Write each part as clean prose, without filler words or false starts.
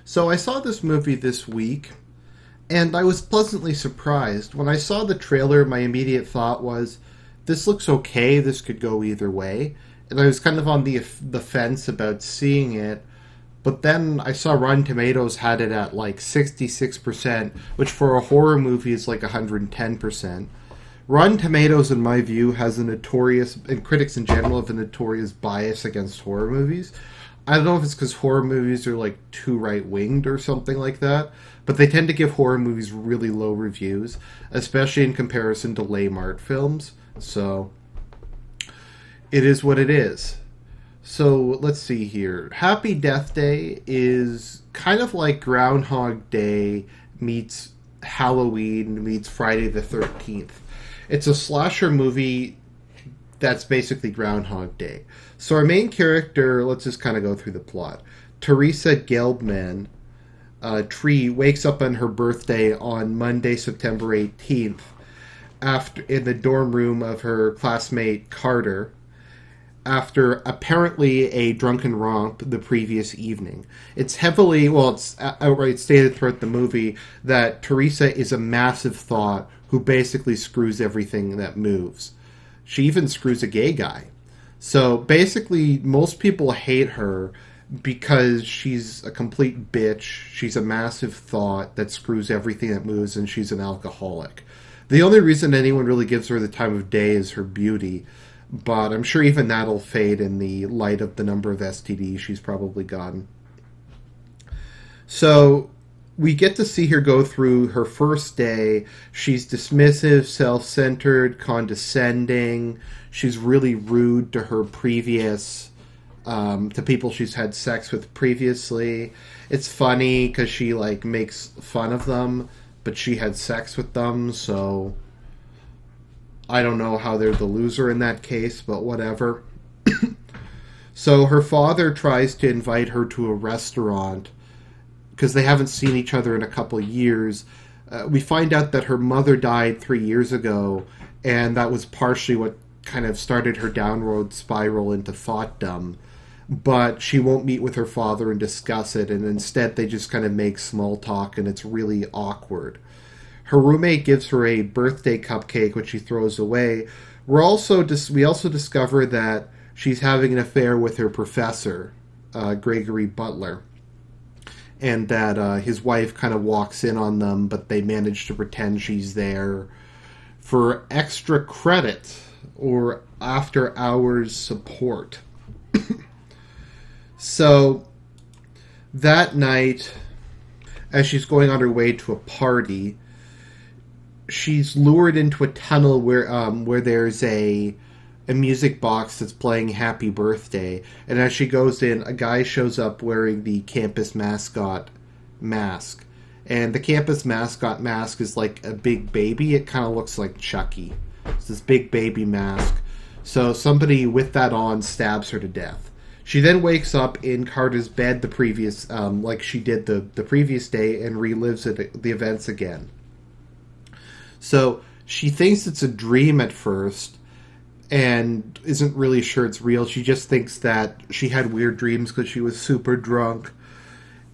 So I saw this movie this week, and I was pleasantly surprised. When I saw the trailer, my immediate thought was, this looks okay, this could go either way. And I was kind of on the fence about seeing it, but then I saw Rotten Tomatoes had it at like 66%, which for a horror movie is like 110%. Rotten Tomatoes, in my view, has a notorious, and critics in general have a notorious bias against horror movies. I don't know if it's because horror movies are like too right-winged or something like that, but they tend to give horror movies really low reviews, especially in comparison to lame art films. So, it is what it is. So, let's see here. Happy Death Day is kind of like Groundhog Day meets Halloween meets Friday the 13th. It's a slasher movie that's basically Groundhog Day. So our main character, let's just kind of go through the plot. Teresa Gelbman, Tree, wakes up on her birthday on Monday, September 18th, after in the dorm room of her classmate Carter, after apparently a drunken romp the previous evening. It's outright stated throughout the movie that Teresa is a massive thought who basically screws everything that moves. She even screws a gay guy. So basically, most people hate her because she's a complete bitch. She's a massive thought that screws everything that moves, and she's an alcoholic. The only reason anyone really gives her the time of day is her beauty, but I'm sure even that'll fade in the light of the number of STDs she's probably gotten. So we get to see her go through her first day. She's dismissive, self-centered, condescending. She's really rude to her previous, to people she's had sex with previously. It's funny because she, like, makes fun of them, but she had sex with them, so I don't know how they're the loser in that case, but whatever. So her father tries to invite her to a restaurant because they haven't seen each other in a couple of years. We find out that her mother died 3 years ago, and that was partially what kind of started her downward spiral into thoughtdom. But she won't meet with her father and discuss it, and instead they just kind of make small talk, and it's really awkward. Her roommate gives her a birthday cupcake, which she throws away. We also discover that she's having an affair with her professor, Gregory Butler, and that his wife kind of walks in on them, but they manage to pretend she's there for extra credit or after-hours support. So, that night, as she's going on her way to a party, she's lured into a tunnel where there's a music box that's playing Happy Birthday, and as she goes in, a guy shows up wearing the campus mascot mask. And the campus mascot mask is like a big baby. It kind of looks like Chucky. It's this big baby mask. So somebody with that on stabs her to death. She then wakes up in Carter's bed like she did the previous day, and relives the events again. So she thinks it's a dream at first and isn't really sure it's real. She just thinks that she had weird dreams because she was super drunk.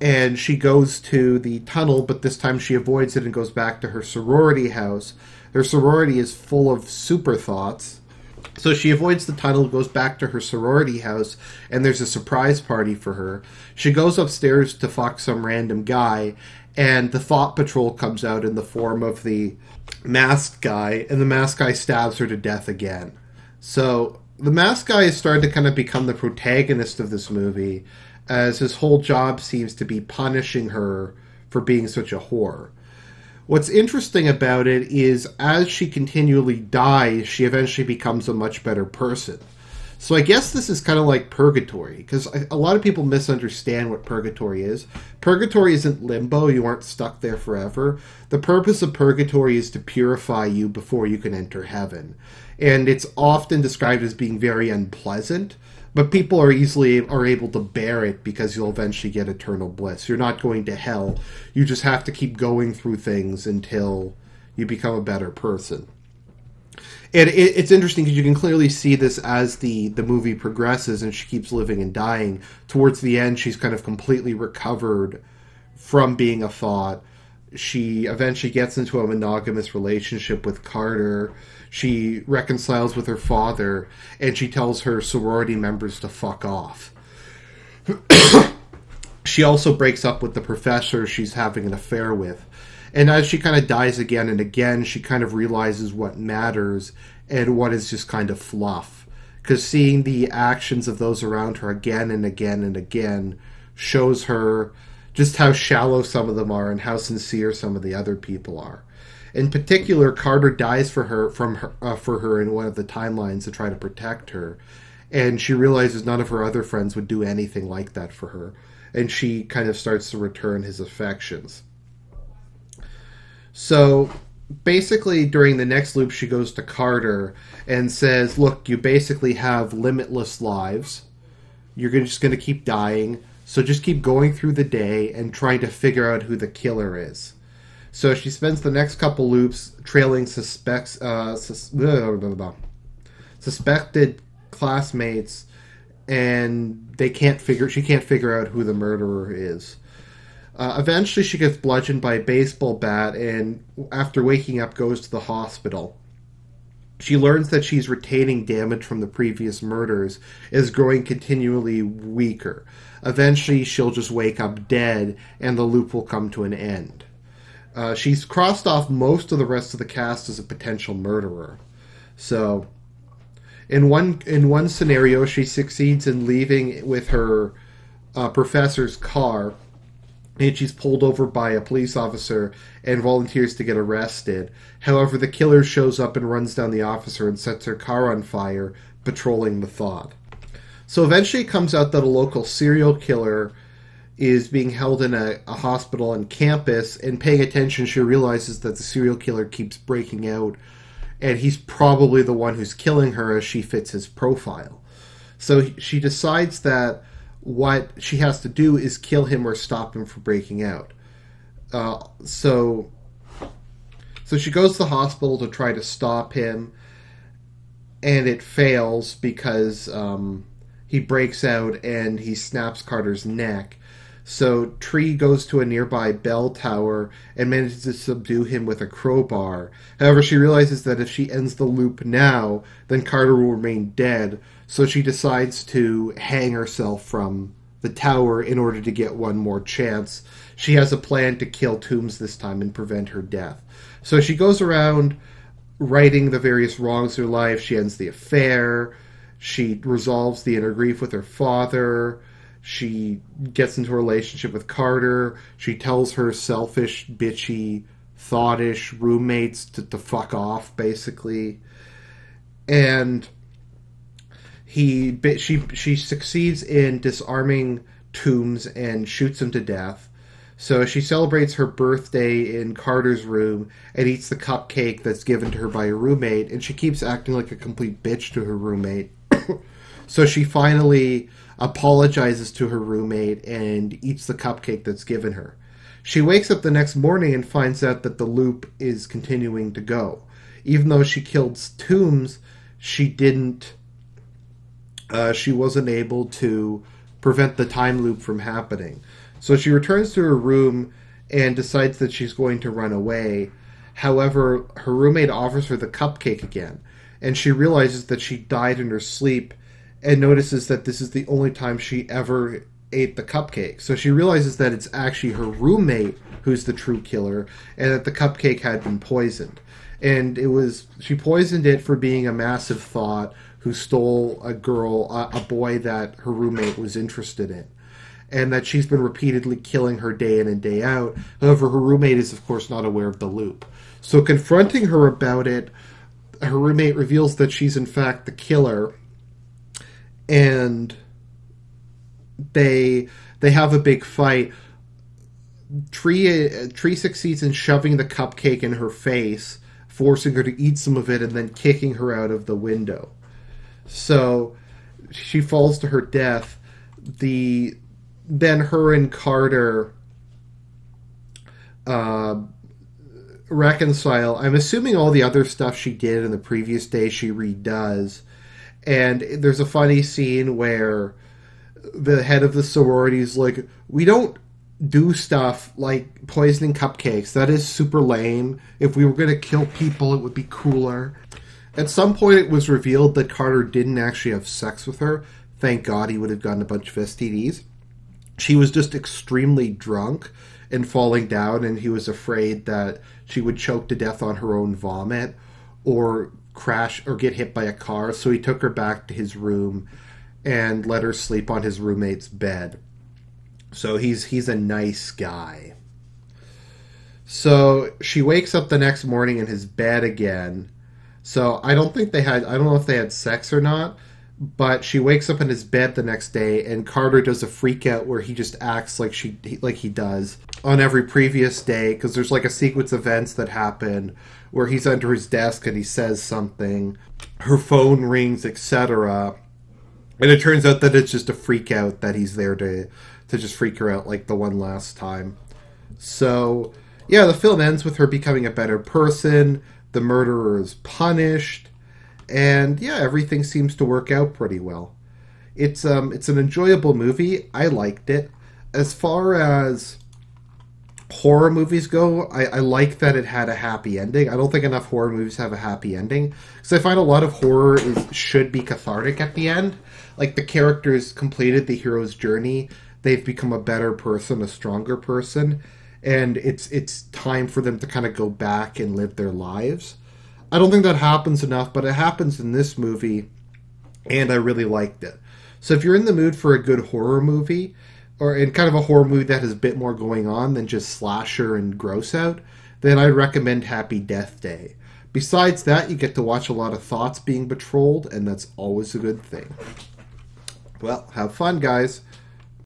And she goes to the tunnel, but this time she avoids it and goes back to her sorority house. Her sorority is full of super thoughts. So she avoids the tunnel, goes back to her sorority house, and there's a surprise party for her. She goes upstairs to fuck some random guy, and the Thought Patrol comes out in the form of the masked guy, and the masked guy stabs her to death again. So the masked guy is starting to kind of become the protagonist of this movie, as his whole job seems to be punishing her for being such a whore. What's interesting about it is as she continually dies, she eventually becomes a much better person. So I guess this is kind of like Purgatory, because a lot of people misunderstand what Purgatory is. Purgatory isn't limbo, you aren't stuck there forever. The purpose of Purgatory is to purify you before you can enter heaven. And it's often described as being very unpleasant, but people are able to bear it because you'll eventually get eternal bliss. You're not going to hell. You just have to keep going through things until you become a better person. And it's interesting because you can clearly see this as the movie progresses and she keeps living and dying. Towards the end, she's kind of completely recovered from being a thought. She eventually gets into a monogamous relationship with Carter. She reconciles with her father, and she tells her sorority members to fuck off. She also breaks up with the professor she's having an affair with. And as she kind of dies again and again, she kind of realizes what matters and what is just kind of fluff. Because seeing the actions of those around her again and again and again shows her just how shallow some of them are and how sincere some of the other people are. In particular, Carter dies for her in one of the timelines to try to protect her, and she realizes none of her other friends would do anything like that for her, and she kind of starts to return his affections. So basically, during the next loop, she goes to Carter and says, look, you basically have limitless lives. You're just going to keep dying. So just keep going through the day and trying to figure out who the killer is. So she spends the next couple loops trailing suspected classmates, and she can't figure out who the murderer is. Eventually she gets bludgeoned by a baseball bat, and after waking up goes to the hospital. She learns that she's retaining damage from the previous murders, is growing continually weaker. Eventually she'll just wake up dead, and the loop will come to an end. She's crossed off most of the rest of the cast as a potential murderer. So, in one scenario, she succeeds in leaving with her professor's car, and she's pulled over by a police officer and volunteers to get arrested. However, the killer shows up and runs down the officer and sets her car on fire, patrolling the thought. So eventually it comes out that a local serial killer is being held in a hospital on campus, and paying attention, she realizes that the serial killer keeps breaking out, and he's probably the one who's killing her, as she fits his profile. So she decides that what she has to do is kill him or stop him from breaking out. So she goes to the hospital to try to stop him, and it fails because he breaks out and he snaps Carter's neck. So Tree goes to a nearby bell tower and manages to subdue him with a crowbar. However, she realizes that if she ends the loop now, then Carter will remain dead. So she decides to hang herself from the tower in order to get one more chance. She has a plan to kill Toombs this time and prevent her death. So she goes around righting the various wrongs of her life. She ends the affair. She resolves the inner grief with her father. She gets into a relationship with Carter. She tells her selfish, bitchy, thoughtish roommates to fuck off, basically. And she succeeds in disarming Toombs and shoots him to death. So she celebrates her birthday in Carter's room and eats the cupcake that's given to her by her roommate, and she keeps acting like a complete bitch to her roommate. So she finally apologizes to her roommate and eats the cupcake that's given her. She wakes up the next morning and finds out that the loop is continuing to go. Even though she killed Toombs, she wasn't able to prevent the time loop from happening. So she returns to her room and decides that she's going to run away. However, her roommate offers her the cupcake again, and she realizes that she died in her sleep and notices that this is the only time she ever ate the cupcake. So she realizes that it's actually her roommate who's the true killer, and that the cupcake had been poisoned. And she poisoned it for being a massive thought who stole a boy that her roommate was interested in. And that she's been repeatedly killing her day in and day out. However, her roommate is, of course, not aware of the loop. So confronting her about it, her roommate reveals that she's in fact the killer, and they have a big fight. Tree succeeds in shoving the cupcake in her face, forcing her to eat some of it, and then kicking her out of the window. So she falls to her death. Then her and Carter reconcile. I'm assuming all the other stuff she did in the previous day she redoes. And there's a funny scene where the head of the sorority is like, we don't do stuff like poisoning cupcakes. That is super lame. If we were going to kill people, it would be cooler. At some point, it was revealed that Carter didn't actually have sex with her. Thank God, he would have gotten a bunch of STDs. She was just extremely drunk and falling down, and he was afraid that she would choke to death on her own vomit or crash or get hit by a car. So he took her back to his room and let her sleep on his roommate's bed. So he's a nice guy. So she wakes up the next morning in his bed again. So I don't know if they had sex or not, but she wakes up in his bed the next day, and Carter does a freak out where he just acts like he does on every previous day, because there's like a sequence of events that happen where he's under his desk and he says something, her phone rings, etc. And it turns out that it's just a freak out, that he's there to just freak her out like the one last time. So yeah, the film ends with her becoming a better person. The murderer is punished, and yeah, everything seems to work out pretty well. It's an enjoyable movie. I liked it. As far as horror movies go, I like that it had a happy ending. I don't think enough horror movies have a happy ending, because I find a lot of horror should be cathartic at the end. Like, the characters completed the hero's journey. They've become a better person, a stronger person, and it's time for them to kind of go back and live their lives. I don't think that happens enough, but it happens in this movie, and I really liked it. So if you're in the mood for a good horror movie, or in kind of a horror movie that has a bit more going on than just slasher and gross out, then I'd recommend Happy Death Day. Besides that, you get to watch a lot of thoughts being patrolled, and that's always a good thing. Well, have fun, guys.